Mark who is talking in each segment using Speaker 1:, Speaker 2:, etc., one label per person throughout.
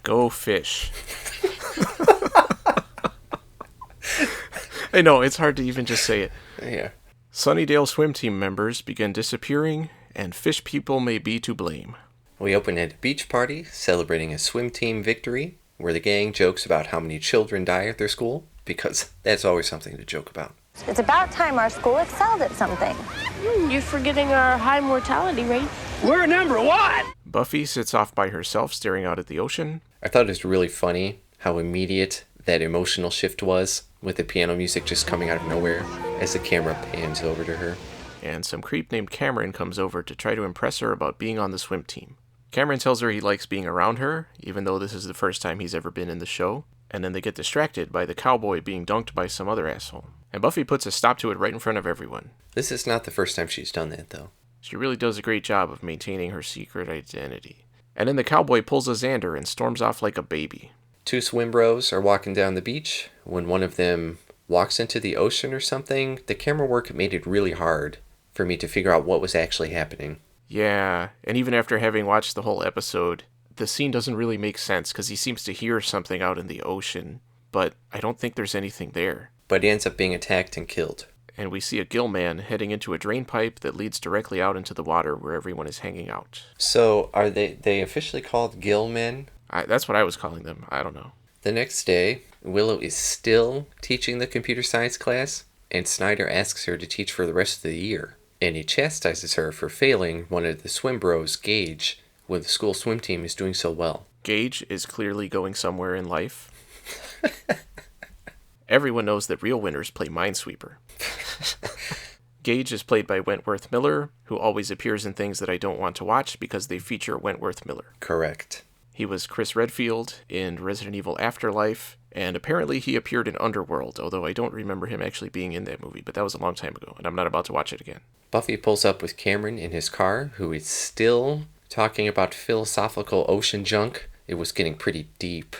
Speaker 1: Go fish. I know, it's hard to even just say it.
Speaker 2: Yeah.
Speaker 1: Sunnydale swim team members begin disappearing, and fish people may be to blame.
Speaker 2: We open at a beach party celebrating a swim team victory, where the gang jokes about how many children die at their school, because that's always something to joke about.
Speaker 3: It's about time our school excelled at something.
Speaker 4: You're forgetting our high mortality rate.
Speaker 5: We're number one!
Speaker 1: Buffy sits off by herself staring out at the ocean.
Speaker 2: I thought it was really funny how immediate that emotional shift was, with the piano music just coming out of nowhere as the camera pans over to her.
Speaker 1: And some creep named Cameron comes over to try to impress her about being on the swim team. Cameron tells her he likes being around her, even though this is the first time he's ever been in the show, and then they get distracted by the cowboy being dunked by some other asshole. And Buffy puts a stop to it right in front of everyone.
Speaker 2: This is not the first time she's done that, though.
Speaker 1: She really does a great job of maintaining her secret identity. And then the cowboy pulls a Xander and storms off like a baby.
Speaker 2: Two swim bros are walking down the beach. When one of them walks into the ocean or something, the camera work made it really hard for me to figure out what was actually happening.
Speaker 1: Yeah, and even after having watched the whole episode, the scene doesn't really make sense because he seems to hear something out in the ocean, but I don't think there's anything there.
Speaker 2: But he ends up being attacked and killed.
Speaker 1: And we see a gill man heading into a drain pipe that leads directly out into the water where everyone is hanging out.
Speaker 2: So are they officially called gill men?
Speaker 1: That's what I was calling them. I don't know.
Speaker 2: The next day, Willow is still teaching the computer science class, and Snyder asks her to teach for the rest of the year. And he chastises her for failing one of the swim bros, Gage, when the school swim team is doing so well.
Speaker 1: Gage is clearly going somewhere in life. Everyone knows that real winners play Minesweeper. Gage is played by Wentworth Miller, who always appears in things that I don't want to watch because they feature Wentworth Miller.
Speaker 2: Correct.
Speaker 1: He was Chris Redfield in Resident Evil Afterlife, and apparently he appeared in Underworld, although I don't remember him actually being in that movie, but that was a long time ago, and I'm not about to watch it again.
Speaker 2: Buffy pulls up with Cameron in his car, who is still talking about philosophical ocean junk. It was getting pretty deep.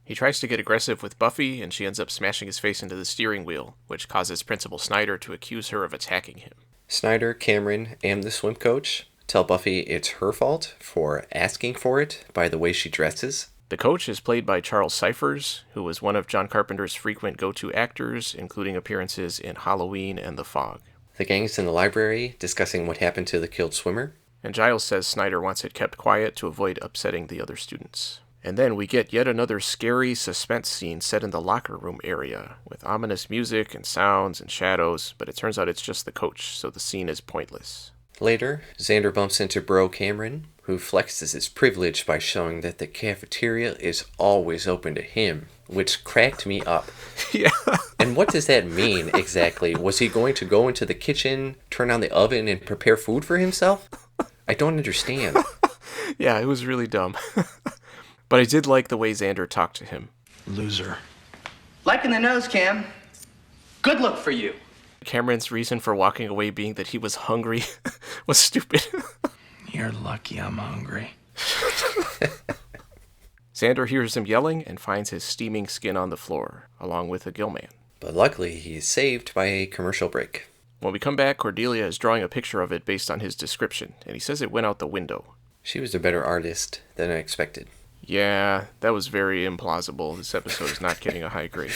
Speaker 1: He tries to get aggressive with Buffy, and she ends up smashing his face into the steering wheel, which causes Principal Snyder to accuse her of attacking him.
Speaker 2: Snyder, Cameron, and the swim coach tell Buffy it's her fault for asking for it by the way she dresses.
Speaker 1: The coach is played by Charles Cyphers, who was one of John Carpenter's frequent go-to actors, including appearances in Halloween and The Fog.
Speaker 2: The gang's in the library discussing what happened to the killed swimmer.
Speaker 1: And Giles says Snyder wants it kept quiet to avoid upsetting the other students. And then we get yet another scary suspense scene set in the locker room area, with ominous music and sounds and shadows, but it turns out it's just the coach, so the scene is pointless.
Speaker 2: Later, Xander bumps into Bro Cameron, who flexes his privilege by showing that the cafeteria is always open to him, which cracked me up.
Speaker 1: Yeah.
Speaker 2: And what does that mean exactly? Was he going to go into the kitchen, turn on the oven, and prepare food for himself? I don't understand.
Speaker 1: Yeah, it was really dumb. But I did like the way Xander talked to him.
Speaker 5: Loser.
Speaker 6: Liking the nose, Cam. Good look for you.
Speaker 1: Cameron's reason for walking away being that he was hungry was stupid.
Speaker 5: You're lucky I'm hungry.
Speaker 1: Xander hears him yelling and finds his steaming skin on the floor, along with a gill man.
Speaker 2: But luckily, he is saved by a commercial break.
Speaker 1: When we come back, Cordelia is drawing a picture of it based on his description, and he says it went out the window.
Speaker 2: She was a better artist than I expected.
Speaker 1: Yeah, that was very implausible. This episode is not getting a high grade.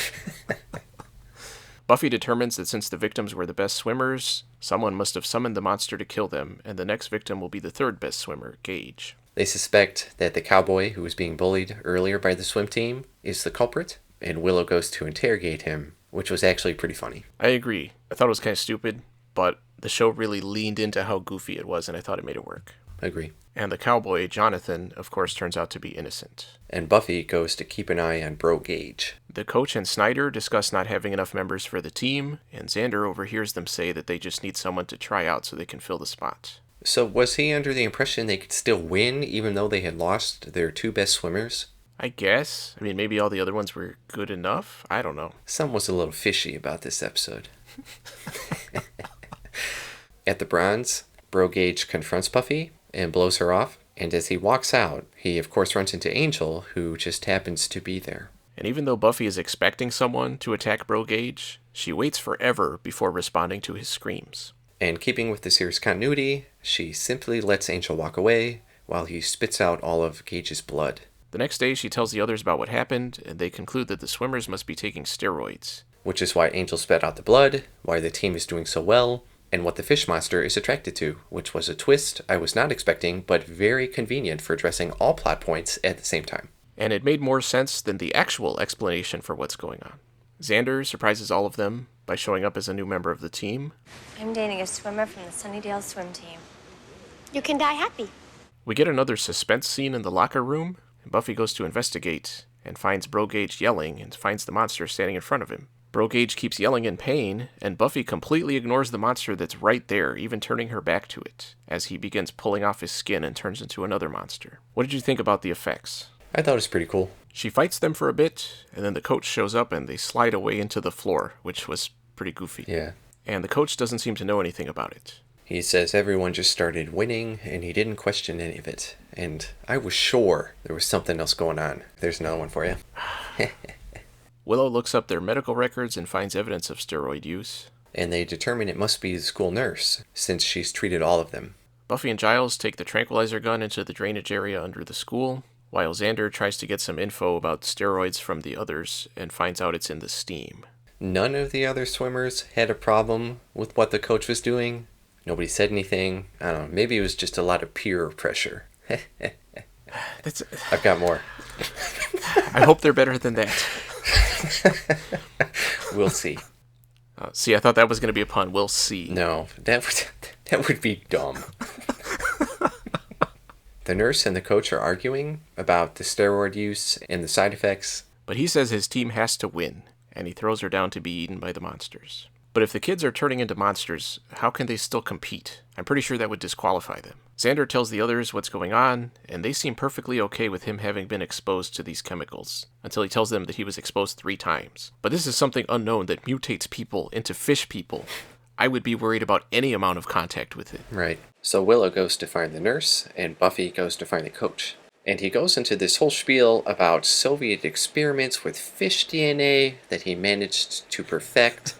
Speaker 1: Buffy determines that since the victims were the best swimmers, someone must have summoned the monster to kill them, and the next victim will be the third best swimmer, Gage.
Speaker 2: They suspect that the cowboy who was being bullied earlier by the swim team is the culprit, and Willow goes to interrogate him, which was actually pretty funny.
Speaker 1: I agree. I thought it was kind of stupid, but the show really leaned into how goofy it was, and I thought it made it work.
Speaker 2: Agree.
Speaker 1: And the cowboy, Jonathan, of course, turns out to be innocent.
Speaker 2: And Buffy goes to keep an eye on Bro Gage.
Speaker 1: The coach and Snyder discuss not having enough members for the team, and Xander overhears them say that they just need someone to try out so they can fill the spot.
Speaker 2: So was he under the impression they could still win even though they had lost their two best swimmers?
Speaker 1: I guess. I mean, maybe all the other ones were good enough? I don't know.
Speaker 2: Something was a little fishy about this episode. At the bronze, Bro Gage confronts Buffy and blows her off, and as he walks out, he of course runs into Angel, who just happens to be there.
Speaker 1: And even though Buffy is expecting someone to attack Bro Gage, she waits forever before responding to his screams.
Speaker 2: And keeping with the series continuity, she simply lets Angel walk away, while he spits out all of Gage's blood.
Speaker 1: The next day, she tells the others about what happened, and they conclude that the swimmers must be taking steroids.
Speaker 2: Which is why Angel spat out the blood, why the team is doing so well, and what the fish monster is attracted to, which was a twist I was not expecting, but very convenient for addressing all plot points at the same time.
Speaker 1: And it made more sense than the actual explanation for what's going on. Xander surprises all of them by showing up as a new member of the team.
Speaker 3: I'm dating a swimmer from the Sunnydale swim team.
Speaker 4: You can die happy.
Speaker 1: We get another suspense scene in the locker room, and Buffy goes to investigate and finds Bro Gage yelling and finds the monster standing in front of him. Bro Gage keeps yelling in pain, and Buffy completely ignores the monster that's right there, even turning her back to it, as he begins pulling off his skin and turns into another monster. What did you think about the effects?
Speaker 2: I thought it was pretty cool.
Speaker 1: She fights them for a bit, and then the coach shows up and they slide away into the floor, which was pretty goofy.
Speaker 2: Yeah.
Speaker 1: And the coach doesn't seem to know anything about it.
Speaker 2: He says everyone just started winning, and he didn't question any of it. And I was sure there was something else going on. There's another one for you.
Speaker 1: Willow looks up their medical records and finds evidence of steroid use.
Speaker 2: And they determine it must be the school nurse, since she's treated all of them.
Speaker 1: Buffy and Giles take the tranquilizer gun into the drainage area under the school, while Xander tries to get some info about steroids from the others and finds out it's in the steam.
Speaker 2: None of the other swimmers had a problem with what the coach was doing. Nobody said anything. I don't know, maybe it was just a lot of peer pressure. I've got more.
Speaker 1: I hope they're better than that.
Speaker 2: We'll see.
Speaker 1: See, I thought that was going to be a pun. We'll see.
Speaker 2: No, that would be dumb. The nurse and the coach are arguing about the steroid use and the side effects.
Speaker 1: But he says his team has to win, and he throws her down to be eaten by the monsters. But if the kids are turning into monsters, how can they still compete? I'm pretty sure that would disqualify them. Xander tells the others what's going on, and they seem perfectly okay with him having been exposed to these chemicals, until he tells them that he was exposed 3 times. But this is something unknown that mutates people into fish people. I would be worried about any amount of contact with it.
Speaker 2: Right. So Willow goes to find the nurse, and Buffy goes to find the coach. And he goes into this whole spiel about Soviet experiments with fish DNA that he managed to perfect.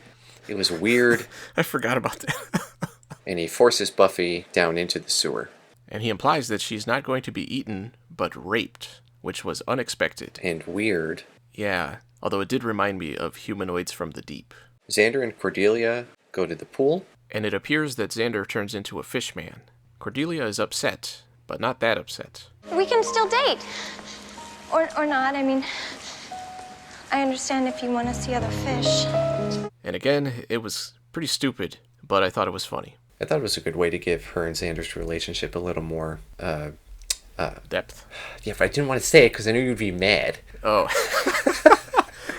Speaker 2: It was weird.
Speaker 1: I forgot about that.
Speaker 2: And he forces Buffy down into the sewer.
Speaker 1: And he implies that she's not going to be eaten, but raped, which was unexpected.
Speaker 2: And weird.
Speaker 1: Yeah, although it did remind me of Humanoids from the Deep.
Speaker 2: Xander and Cordelia go to the pool.
Speaker 1: And it appears that Xander turns into a fish man. Cordelia is upset, but not that upset.
Speaker 3: We can still date. Or not. I mean, I understand if you want to see other fish.
Speaker 1: And again, it was pretty stupid, but I thought it was funny.
Speaker 2: I thought it was a good way to give her and Xander's relationship a little more,
Speaker 1: depth.
Speaker 2: Yeah, if I didn't want to say it because I knew you'd be mad.
Speaker 1: Oh.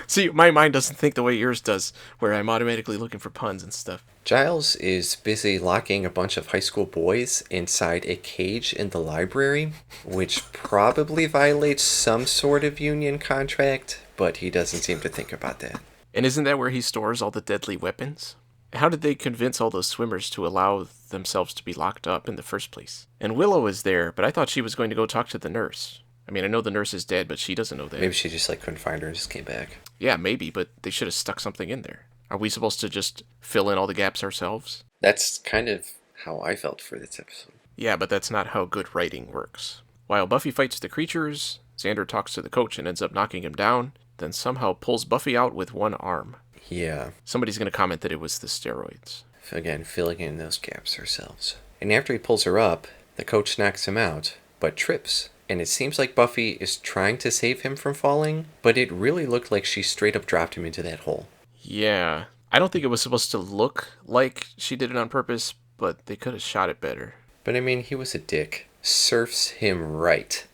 Speaker 1: See, my mind doesn't think the way yours does, where I'm automatically looking for puns and stuff.
Speaker 2: Giles is busy locking a bunch of high school boys inside a cage in the library, which probably violates some sort of union contract, but he doesn't seem to think about that.
Speaker 1: And isn't that where he stores all the deadly weapons? How did they convince all those swimmers to allow themselves to be locked up in the first place? And Willow is there, but I thought she was going to go talk to the nurse. I mean, I know the nurse is dead, but she doesn't know that.
Speaker 2: Maybe she just couldn't find her and just came back.
Speaker 1: Yeah, maybe, but they should have stuck something in there. Are we supposed to just fill in all the gaps ourselves?
Speaker 2: That's kind of how I felt for this episode.
Speaker 1: Yeah, but that's not how good writing works. While Buffy fights the creatures, Xander talks to the coach and ends up knocking him down, then somehow pulls Buffy out with one arm.
Speaker 2: Yeah.
Speaker 1: Somebody's going to comment that it was the steroids.
Speaker 2: Again, filling in those gaps ourselves. And after he pulls her up, the coach knocks him out, but trips. And it seems like Buffy is trying to save him from falling, but it really looked like she straight up dropped him into that hole.
Speaker 1: Yeah. I don't think it was supposed to look like she did it on purpose, but they could have shot it better.
Speaker 2: But I mean, he was a dick. Surfs him right.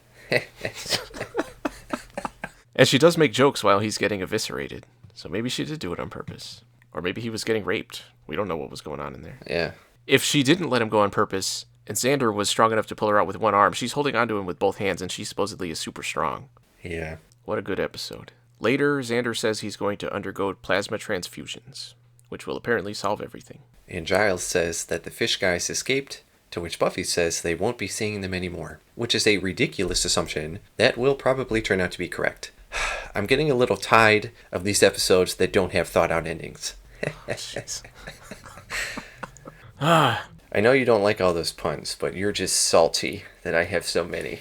Speaker 1: And she does make jokes while he's getting eviscerated. So maybe she did do it on purpose. Or maybe he was getting raped. We don't know what was going on in there.
Speaker 2: Yeah.
Speaker 1: If she didn't let him go on purpose, and Xander was strong enough to pull her out with one arm, she's holding onto him with both hands, and she supposedly is super strong.
Speaker 2: Yeah.
Speaker 1: What a good episode. Later, Xander says he's going to undergo plasma transfusions, which will apparently solve everything.
Speaker 2: And Giles says that the fish guys escaped, to which Buffy says they won't be seeing them anymore, which is a ridiculous assumption that will probably turn out to be correct. I'm getting a little tired of these episodes that don't have thought-out endings. I know you don't like all those puns, but you're just salty that I have so many.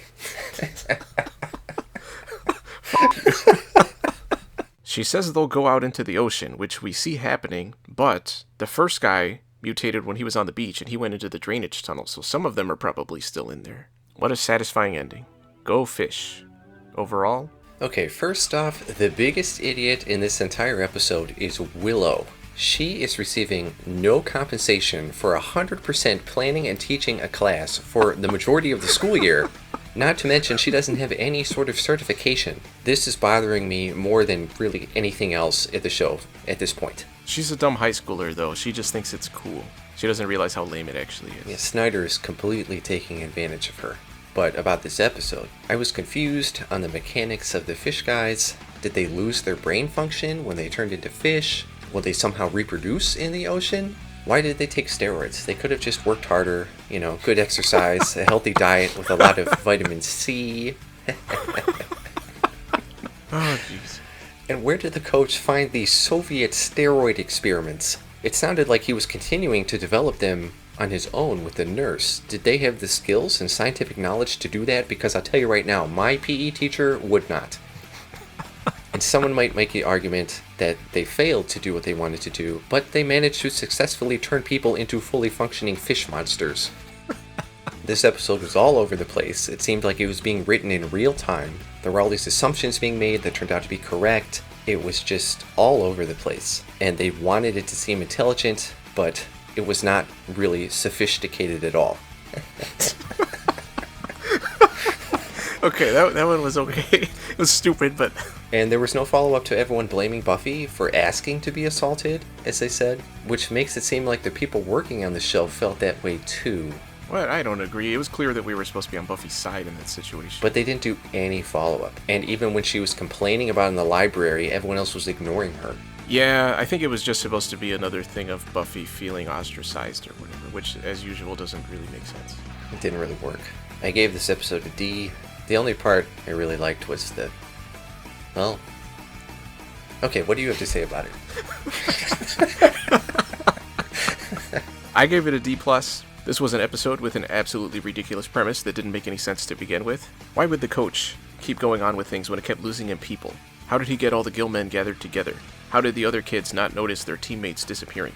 Speaker 1: She says they'll go out into the ocean, which we see happening, but the first guy mutated when he was on the beach and he went into the drainage tunnel, so some of them are probably still in there. What a satisfying ending. Go fish. Overall?
Speaker 2: Okay, first off, the biggest idiot in this entire episode is Willow. She is receiving no compensation for 100% planning and teaching a class for the majority of the school year. Not to mention, she doesn't have any sort of certification. This is bothering me more than really anything else at the show at this point.
Speaker 1: She's a dumb high schooler, though. She just thinks it's cool. She doesn't realize how lame it actually is.
Speaker 2: Yeah, Snyder is completely taking advantage of her. But about this episode, I was confused on the mechanics of the fish guys. Did they lose their brain function when they turned into fish? Will they somehow reproduce in the ocean? Why did they take steroids? They could have just worked harder, good exercise, a healthy diet with a lot of vitamin C.
Speaker 1: Oh, jeez.
Speaker 2: And where did the coach find these Soviet steroid experiments? It sounded like he was continuing to develop them on his own with the nurse. Did they have the skills and scientific knowledge to do that? Because I'll tell you right now, my PE teacher would not. And someone might make the argument that they failed to do what they wanted to do, but they managed to successfully turn people into fully functioning fish monsters. This episode was all over the place. It seemed like it was being written in real time. There were all these assumptions being made that turned out to be correct. It was just all over the place. And they wanted it to seem intelligent, but it was not really sophisticated at all.
Speaker 1: Okay, that one was okay. It was stupid, but...
Speaker 2: And there was no follow-up to everyone blaming Buffy for asking to be assaulted, as they said, which makes it seem like the people working on the show felt that way too.
Speaker 1: Well, I don't agree. It was clear that we were supposed to be on Buffy's side in that situation.
Speaker 2: But they didn't do any follow-up. And even when she was complaining about it in the library, everyone else was ignoring her.
Speaker 1: Yeah, I think it was just supposed to be another thing of Buffy feeling ostracized or whatever, which, as usual, doesn't really make sense.
Speaker 2: It didn't really work. I gave this episode a D. The only part I really liked was the... Well... Okay, what do you have to say about it?
Speaker 1: I gave it a D+. This was an episode with an absolutely ridiculous premise that didn't make any sense to begin with. Why would the coach keep going on with things when it kept losing in people? How did he get all the Gill men gathered together? How did the other kids not notice their teammates disappearing?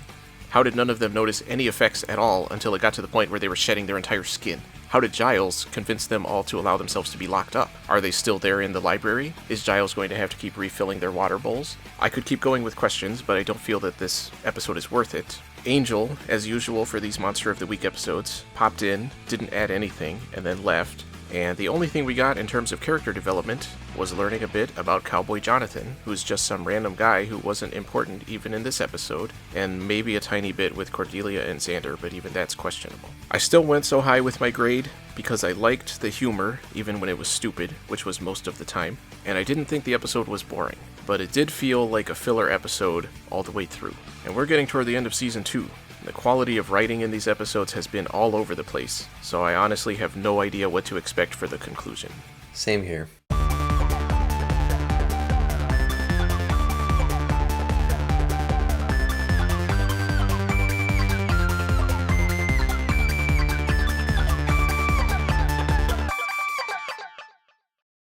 Speaker 1: How did none of them notice any effects at all until it got to the point where they were shedding their entire skin? How did Giles convince them all to allow themselves to be locked up? Are they still there in the library? Is Giles going to have to keep refilling their water bowls? I could keep going with questions, but I don't feel that this episode is worth it. Angel, as usual for these Monster of the Week episodes, popped in, didn't add anything, and then left. And the only thing we got in terms of character development was learning a bit about Cowboy Jonathan, who's just some random guy who wasn't important even in this episode, and maybe a tiny bit with Cordelia and Xander, but even that's questionable. I still went so high with my grade because I liked the humor, even when it was stupid, which was most of the time, and I didn't think the episode was boring, but it did feel like a filler episode all the way through. And we're getting toward the end of Season 2. The quality of writing in these episodes has been all over the place, so I honestly have no idea what to expect for the conclusion.
Speaker 2: Same here.